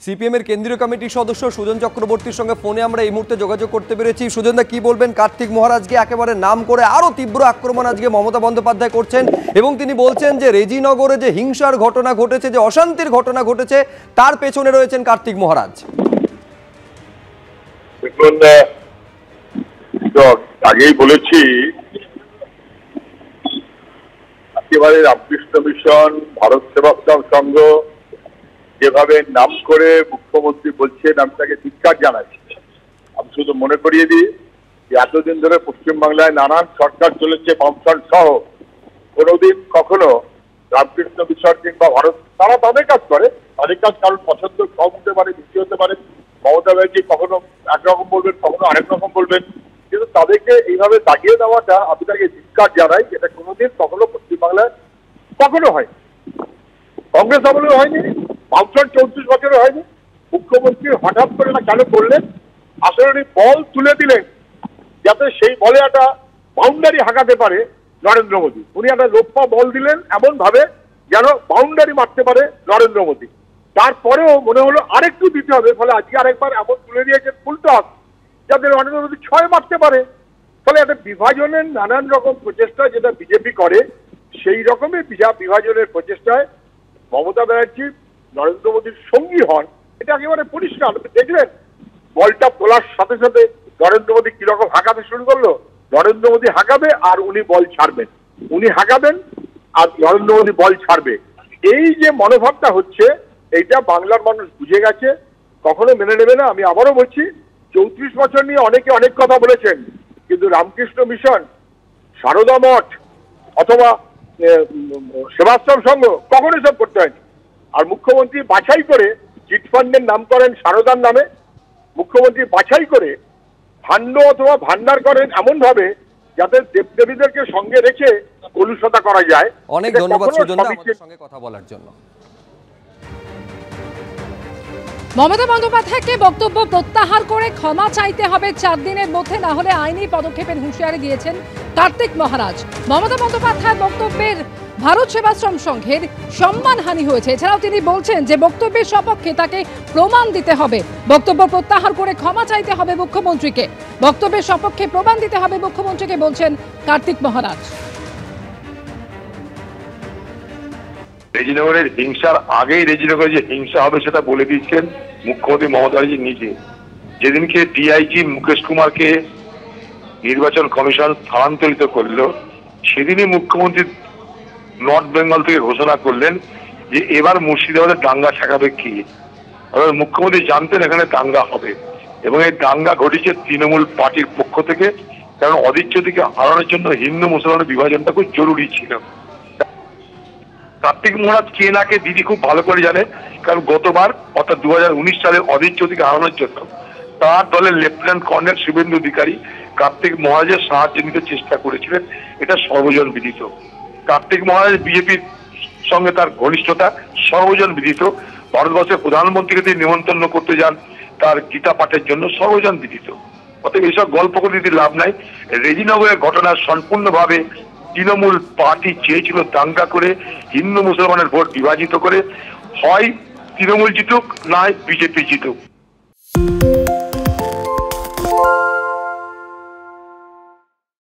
CPM এর কেন্দ্রীয় কমিটির সদস্য সুজন চক্রবর্তীর সঙ্গে ফোনে আমরা এই মুহূর্তে যোগাযোগ করতে পেরেছি। সুজনদা, কি বলবেন? কার্তিক মহারাজকে একেবারে নাম করে আরো তীব্র আক্রমণ আজকে মমতা বন্দ্যোপাধ্যায় করছেন এবং তিনি বলছেন যে রেজিনগরে যে হিংসার ঘটনা ঘটেছে, যে অশান্তির ঘটনা ঘটেছে, তার পেছনে রয়েছেন কার্তিক মহারাজ। দেখুন, আগেই বলেছি, একেবারে রামকৃষ্ণ মিশন, ভারত সেবাশ্রম সংঘ যেভাবে নাম করে মুখ্যমন্ত্রী বলছেন, আমি তাকে ধিক্কার জানাচ্ছি। আমি শুধু মনে করিয়ে দিই যে এতদিন ধরে পশ্চিমবাংলায় নানান সরকার চলেছে, বামফ্রন্ট সহ, কোনোদিন কখনো রামকৃষ্ণ মিশন কিংবা ভারত, তারা তাদের কাজ করে, তাদের কাজ কারণ পছন্দ কম হতে পারে, বেশি হতে পারে। মমতা ব্যানার্জি কখনো একরকম বলবেন, কখনো আরেক রকম বলবেন, কিন্তু তাদেরকে এইভাবে দাগিয়ে দেওয়াটা আমি তাকে ধিক্কার জানাই। যেটা কোনোদিন কখনো পশ্চিমবাংলায় কখনো হয়, কংগ্রেস আমলেও হয়নি, বামফ্রন্ট 34 বছরে হয়নি। মুখ্যমন্ত্রী হঠাৎ করে না কেন করলেন? আসলে উনি বল তুলে দিলেন যাতে সেই বলে একটা বাউন্ডারি হাঁকাতে পারে নরেন্দ্র মোদী। উনি একটা লোপ্পা বল দিলেন এমন ভাবে যেন বাউন্ডারি মারতে পারে নরেন্দ্র মোদী। তারপরেও মনে হলো আরেকটু দিতে হবে, ফলে আজকে আরেকবার এমন তুলে দিয়েছেন ফুল টস যাতে নরেন্দ্র মোদী 6 মারতে পারে। ফলে একটা বিভাজনের নানান রকম প্রচেষ্টা যেটা বিজেপি করে, সেই রকমই বিভাজনের প্রচেষ্টায় মমতা ব্যানার্জি নরেন্দ্র মোদীর সঙ্গী হন, এটা একেবারে পরিষ্কার। দেখলেন বলটা তোলার সাথে সাথে নরেন্দ্র মোদী কিরকম হাঁকাতে শুরু করলো। নরেন্দ্র মোদী হাঁকাবে আর উনি বল ছাড়বেন, উনি হাঁকাবেন আর নরেন্দ্র মোদী বল ছাড়বে। এই যে মনোভাবটা হচ্ছে, এইটা বাংলার মানুষ বুঝে গেছে, কখনো মেনে নেবে না। আমি আবারও বলছি, 34 বছর নিয়ে অনেকে অনেক কথা বলেছেন, কিন্তু রামকৃষ্ণ মিশন, সারদা মঠ অথবা সেবাশ্রম সংঘ কখনো সব করতে হয়নি। আর মুখ্যমন্ত্রী বাছাই করে চিটফান্ডের নাম করেন সারদার নামে, মুখ্যমন্ত্রী বাছাই করে ভান্ড অথবা ভান্ডার করেন এমন ভাবে যাতে দেবদেবীদেরকে সঙ্গে রেখে কলুষতা করা যায়। অনেক ধন্যবাদ সুজনদা আমাদের সঙ্গে কথা বলার জন্য। মমতা বন্দ্যোপাধ্যায়কে বক্তব্য প্রত্যাহার করে ক্ষমা চাইতে হবে 4 দিনের মধ্যে, না হলে আইনি পদক্ষেপের হুঁশিয়ারি দিয়েছেন কার্তিক মহারাজ। মমতা বন্দ্যোপাধ্যায়ের বক্তব্যের ভারত সেবাশ্রম সংঘের সম্মানহানি হয়েছে। এছাড়াও তিনি বলছেন যে বক্তব্যের সপক্ষে তাকে প্রমাণ দিতে হবে, বক্তব্য প্রত্যাহার করে ক্ষমা চাইতে হবে মুখ্যমন্ত্রীকে, বক্তব্যের সপক্ষে প্রমাণ দিতে হবে মুখ্যমন্ত্রীকে, বলছেন কার্তিক মহারাজ। রেজিনগরের হিংসার আগেই রেজিনগরে যে হিংসা হবে সেটা বলে দিচ্ছেন মুখ্যমন্ত্রী মমতা ব্যানার্জি নিজে। যেদিনকে ডিআইজি মুকেশ কুমারকে নির্বাচন কমিশন স্থানান্তরিত করলো, সেদিনই মুখ্যমন্ত্রী নর্থ বেঙ্গল থেকে ঘোষণা করলেন যে এবার মুর্শিদাবাদের দাঙ্গা ঠেকাবে কি। মুখ্যমন্ত্রী জানতেন এখানে দাঙ্গা হবে, এবং এই দাঙ্গা ঘটেছে তৃণমূল পার্টির পক্ষ থেকে, কারণ অধীর চৌধুরীকে হারানোর জন্য হিন্দু মুসলমানের বিভাজনটা খুব জরুরি ছিল। কার্তিক মহারাজ কে না কে দিদি খুব ভালো করে জানে, কারণ গতবার অর্থাৎ 2019 সালে অধীর চৌধুরীকে হারানোর জন্য তার দলের লেফটেন্যান্ট কর্নেল শুভেন্দু অধিকারী কার্তিক মহারাজের সাহায্য নিতে চেষ্টা করেছিলেন, এটা সর্বজন বিদিত। কার্তিক মহারাজ বিজেপির সঙ্গে তার ঘনিষ্ঠতা সর্বজন বিদিত। ভারতবর্ষের প্রধানমন্ত্রীকে তিনি নিমন্ত্রণ করতে যান তার গীতা পাঠের জন্য, সর্বজন বিদিত। অতএব এইসব গল্প করে দিতে লাভ নাই। রেজিনগরের ঘটনা সম্পূর্ণভাবে তৃণমূল পার্টি চেয়েছিল দাঙ্গা করে হিন্দু মুসলমানের ভোট বিভাজিত করে, হয় তৃণমূল জিতুক নয় বিজেপি জিতুক।